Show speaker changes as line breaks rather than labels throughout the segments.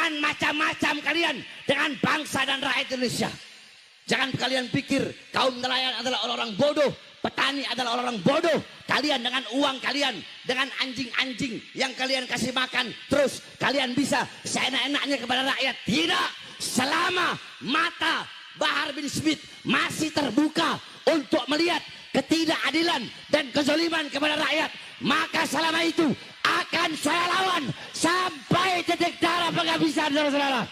Jangan macam-macam kalian dengan bangsa dan rakyat Indonesia. Jangan kalian pikir kaum nelayan adalah orang-orang bodoh, petani adalah orang-orang bodoh. Kalian dengan uang kalian, dengan anjing-anjing yang kalian kasih makan, terus kalian bisa seenak-enaknya kepada rakyat. Tidak, selama mata Bahar bin Smith masih terbuka untuk melihat ketidakadilan dan kezaliman kepada rakyat, maka selama itu akan saya lawan sampai titik darah penghabisan, saudara-saudara.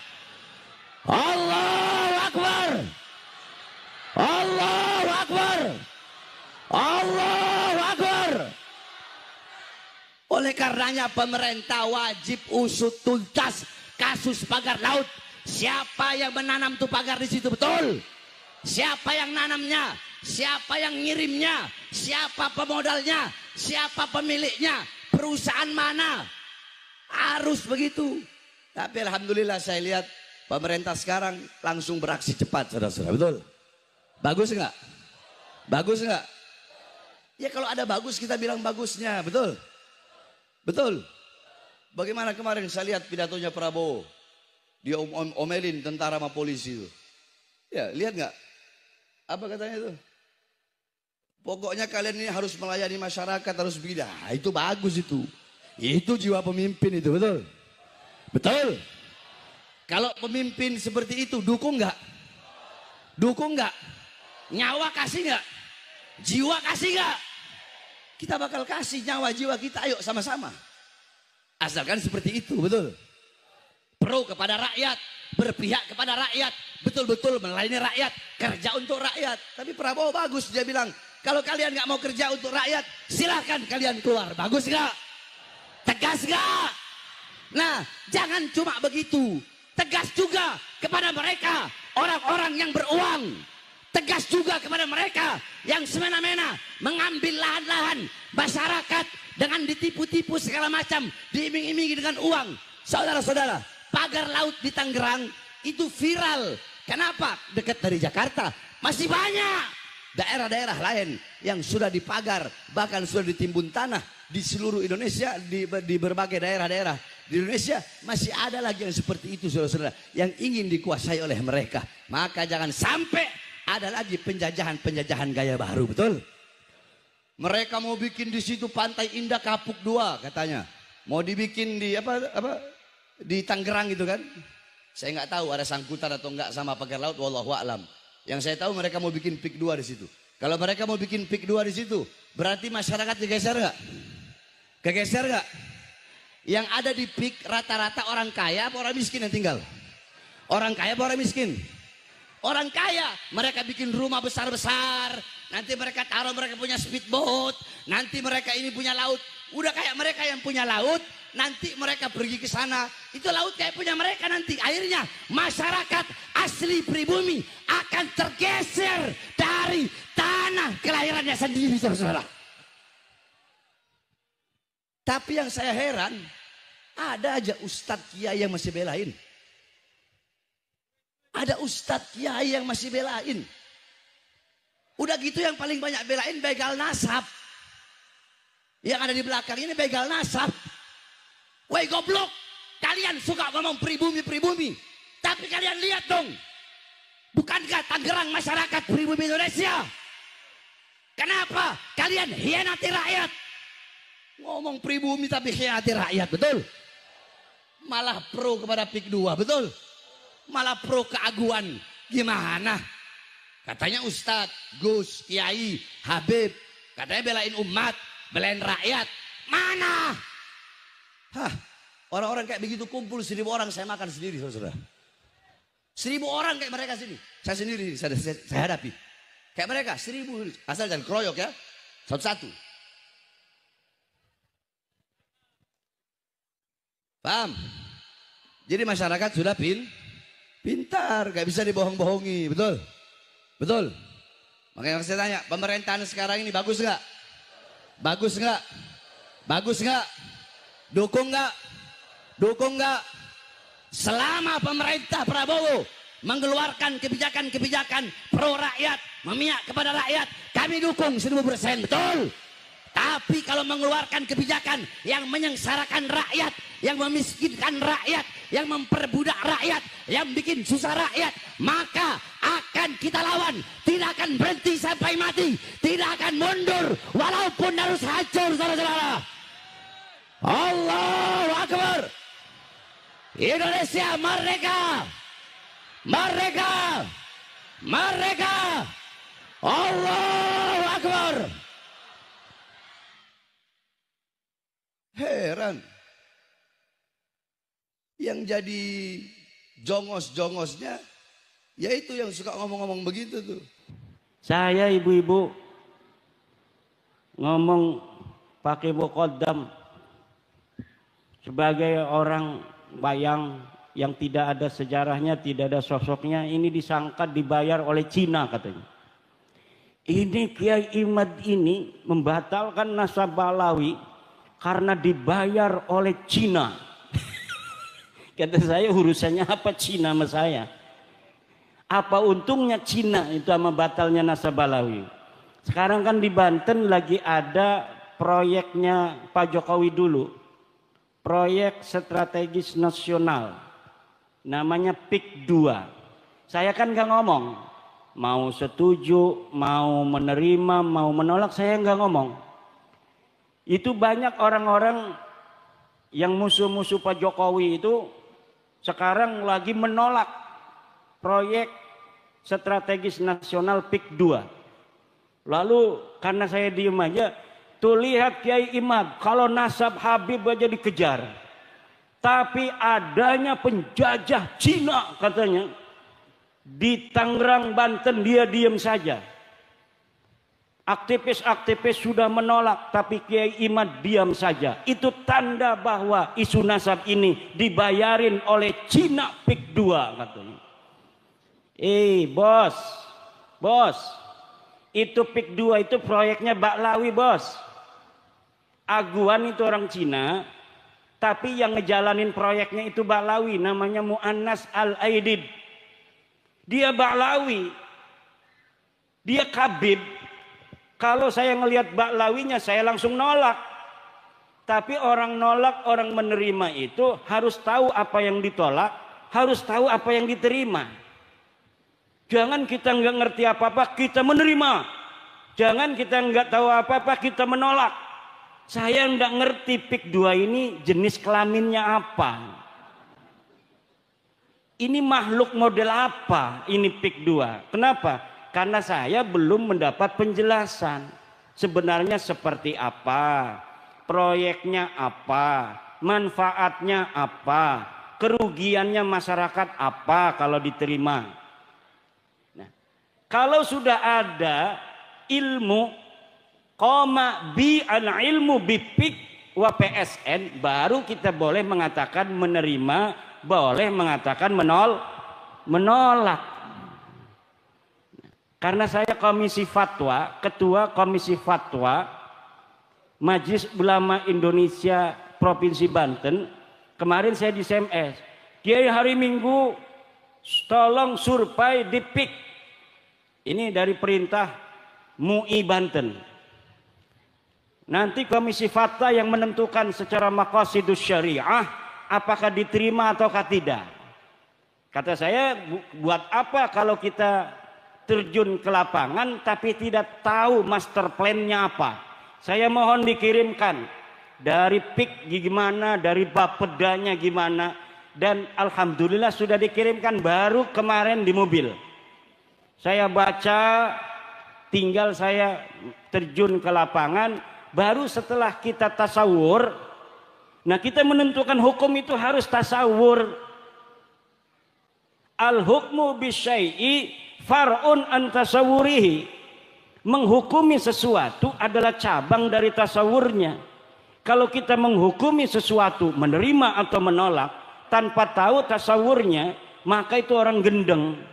Allahu Akbar. Allahu Akbar. Allahu Akbar. Oleh karenanya pemerintah wajib usut tuntas kasus pagar laut. Siapa yang menanam tuh pagar di situ, betul? Siapa yang nanamnya? Siapa yang ngirimnya? Siapa pemodalnya? Siapa pemiliknya? Perusahaan mana? Harus begitu. Tapi alhamdulillah saya lihat pemerintah sekarang langsung beraksi cepat, saudara-saudara. Betul? Bagus enggak? Bagus enggak? Ya kalau ada bagus kita bilang bagusnya, betul? Betul? Bagaimana kemarin saya lihat pidatonya Prabowo? Dia omelin tentara sama polisi itu. Ya, lihat nggak? Apa katanya itu? Pokoknya kalian ini harus melayani masyarakat, harus begini. Nah, itu bagus itu. Itu jiwa pemimpin itu, betul? Betul? Kalau pemimpin seperti itu, dukung nggak? Dukung nggak? Nyawa kasih nggak? Jiwa kasih nggak? Kita bakal kasih nyawa jiwa kita, ayo sama-sama. Asalkan seperti itu, betul? Pro kepada rakyat, berpihak kepada rakyat, betul-betul melayani rakyat, kerja untuk rakyat. Tapi Prabowo bagus, dia bilang, kalau kalian nggak mau kerja untuk rakyat, silahkan kalian keluar. Bagus nggak? Tegas nggak? Nah, jangan cuma begitu, tegas juga kepada mereka, orang-orang yang beruang. Tegas juga kepada mereka yang semena-mena mengambil lahan-lahan masyarakat dengan ditipu-tipu segala macam, diiming-imingi dengan uang. Saudara-saudara, pagar laut di Tangerang itu viral. Kenapa? Dekat dari Jakarta. Masih banyak daerah-daerah lain yang sudah dipagar, bahkan sudah ditimbun tanah di seluruh Indonesia, di berbagai daerah-daerah di Indonesia. Masih ada lagi yang seperti itu, saudara-saudara, yang ingin dikuasai oleh mereka. Maka jangan sampai ada lagi penjajahan-penjajahan gaya baru, betul? Mereka mau bikin di situ Pantai Indah Kapuk 2 katanya. Mau dibikin di di Tangerang gitu kan. Saya nggak tahu ada sangkutan atau enggak sama pagar laut, wallahu a'lam. Yang saya tahu mereka mau bikin PIK 2 di situ. Kalau mereka mau bikin PIK 2 di situ, berarti masyarakat digeser nggak? Kegeser nggak? Yang ada di PIK rata-rata orang kaya apa orang miskin yang tinggal? Orang kaya apa orang miskin? Orang kaya, mereka bikin rumah besar-besar, nanti mereka taruh mereka punya speedboat, nanti mereka ini punya laut. Udah kayak mereka yang punya laut, nanti mereka pergi ke sana, itu laut kayak punya mereka nanti. Akhirnya masyarakat asli pribumi akan tergeser dari tanah kelahirannya sendiri, saudara. Tapi yang saya heran, ada aja ustadz kiai yang masih belain. Ada ustadz kiai yang masih belain. Udah gitu yang paling banyak belain begal nasab. Yang ada di belakang ini begal nasab. Woi goblok, kalian suka ngomong pribumi-pribumi. Tapi kalian lihat dong, bukankah Tangerang masyarakat pribumi Indonesia? Kenapa kalian hianati rakyat? Ngomong pribumi tapi hianati rakyat, betul? Malah pro kepada PIK 2, betul? Malah pro keaguan. Gimana? Katanya Ustadz, Gus, Kiai, Habib, katanya belain umat, belain rakyat. Mana? Hah, orang-orang kayak begitu kumpul 1000 orang, saya makan sendiri, saudara. 1000 orang kayak mereka sini, saya sendiri, saya hadapi. Kayak mereka 1000, asal jangan keroyok ya, satu-satu. Paham? Jadi masyarakat sudah pintar, gak bisa dibohong-bohongi, betul? Betul? Makanya saya tanya, pemerintahan sekarang ini bagus nggak? Bagus nggak? Bagus nggak? Dukung nggak? Dukung nggak? Selama pemerintah Prabowo mengeluarkan kebijakan-kebijakan pro rakyat, memihak kepada rakyat, kami dukung 1000%, betul? Tapi kalau mengeluarkan kebijakan yang menyengsarakan rakyat, yang memiskinkan rakyat, yang memperbudak rakyat, yang bikin susah rakyat, maka akan kita lawan. Tidak akan berhenti sampai mati, tidak akan mundur walaupun harus hancur, saudara-saudara. Allahu Akbar. Indonesia merdeka, merdeka, merdeka. Allahu Akbar. Heran. Yang jadi jongos-jongosnya yaitu yang suka ngomong-ngomong begitu tuh.
Saya ibu-ibu ngomong pakai muqaddam sebagai orang bayang yang tidak ada sejarahnya, tidak ada sosoknya, ini disangka dibayar oleh Cina katanya. Ini Kiai Imad ini membatalkan nasabah Balawi karena dibayar oleh Cina. Kata saya, urusannya apa Cina sama saya? Apa untungnya Cina itu sama batalnya nasabah Balawi? Sekarang kan di Banten lagi ada proyeknya Pak Jokowi dulu. Proyek strategis nasional. Namanya PIK 2. Saya kan gak ngomong. Mau setuju, mau menerima, mau menolak, saya nggak ngomong. Itu banyak orang-orang yang musuh-musuh Pak Jokowi itu sekarang lagi menolak proyek strategis nasional PIK 2. Lalu karena saya diem aja, tuh lihat Kiai Imad, kalau nasab Habib aja dikejar. Tapi adanya penjajah Cina katanya. Di Tangerang, Banten dia diam saja. Aktivis-aktivis sudah menolak, tapi Kiai Imad diam saja. Itu tanda bahwa isu nasab ini dibayarin oleh Cina PIK 2 katanya. Bos, itu PIK 2 itu proyeknya Baklawi bos. Aguan itu orang Cina, tapi yang ngejalanin proyeknya itu Baklawi, namanya Mu'annas Al-Aidid. Dia Baklawi, dia Kabib. Kalau saya ngelihat Baklawinya saya langsung nolak. Tapi orang nolak, orang menerima itu harus tahu apa yang ditolak, harus tahu apa yang diterima. Jangan kita nggak ngerti apa-apa kita menerima. Jangan kita nggak tahu apa-apa kita menolak. Saya nggak ngerti PIK 2 ini jenis kelaminnya apa. Ini makhluk model apa ini PIK 2? Kenapa? Karena saya belum mendapat penjelasan. Sebenarnya seperti apa? Proyeknya apa? Manfaatnya apa? Kerugiannya masyarakat apa kalau diterima? Nah, kalau sudah ada ilmu koma bi an ilmu bi PIK wa PSN, baru kita boleh mengatakan menerima, boleh mengatakan menolak. Karena saya komisi fatwa, ketua komisi fatwa Majelis Ulama Indonesia Provinsi Banten, kemarin saya di SMS, Kiai hari Minggu tolong survei di PIK. Ini dari perintah MUI Banten. Nanti komisi fatwa yang menentukan secara maqasidus syariah apakah diterima ataukah tidak. Kata saya, buat apa kalau kita terjun ke lapangan tapi tidak tahu master plan-nya apa. Saya mohon dikirimkan dari PIK gimana, dari bapedanya gimana. Dan alhamdulillah sudah dikirimkan baru kemarin di mobil. Saya baca, tinggal saya terjun ke lapangan. Baru setelah kita tasawur, nah kita menentukan hukum itu harus tasawur. Al-hukmu bisyai'i far'un an tasawurihi. Menghukumi sesuatu adalah cabang dari tasawurnya. Kalau kita menghukumi sesuatu, menerima atau menolak, tanpa tahu tasawurnya, maka itu orang gendeng.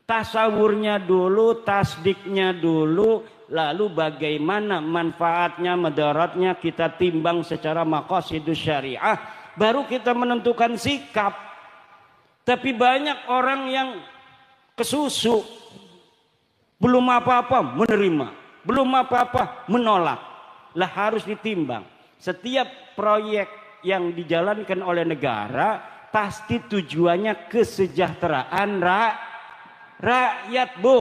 Tasawurnya dulu, tasdiknya dulu, lalu bagaimana manfaatnya, mudaratnya kita timbang secara maqasidus syariah, baru kita menentukan sikap. Tapi banyak orang yang kesusu, belum apa-apa menerima, belum apa-apa menolak. Lah harus ditimbang. Setiap proyek yang dijalankan oleh negara pasti tujuannya kesejahteraan rakyat, Bu.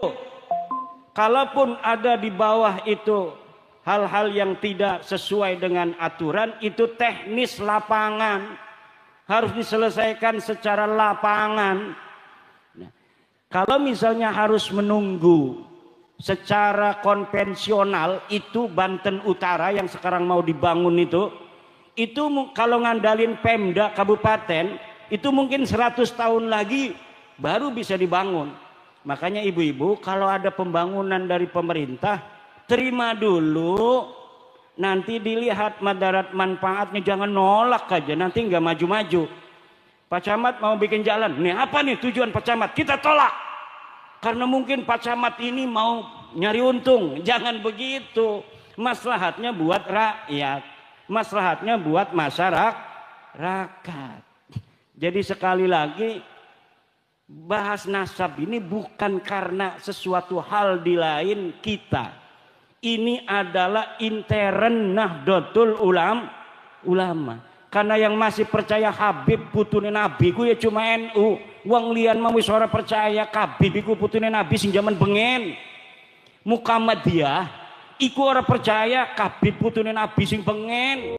Kalaupun ada di bawah itu hal-hal yang tidak sesuai dengan aturan, itu teknis lapangan, harus diselesaikan secara lapangan. Nah, kalau misalnya harus menunggu secara konvensional, itu Banten Utara yang sekarang mau dibangun itu kalau ngandalin Pemda kabupaten, itu mungkin 100 tahun lagi baru bisa dibangun. Makanya ibu-ibu, kalau ada pembangunan dari pemerintah, terima dulu, nanti dilihat madarat manfaatnya, jangan nolak aja, nanti nggak maju-maju. Pak Camat mau bikin jalan, nih apa nih tujuan Pak Camat, kita tolak karena mungkin Pak Camat ini mau nyari untung. Jangan begitu, maslahatnya buat rakyat, maslahatnya buat masyarakat. Jadi sekali lagi, bahas nasab ini bukan karena sesuatu hal di lain kita. Ini adalah intern Nahdlatul Ulama. Karena yang masih percaya Habib putune Nabi ku ya cuma NU. Wong liyan mau wis ora percaya Habib iku putune Nabi sing jaman bengen. Muhammadiyah iku ora percaya Habib putune Nabi sing bengen.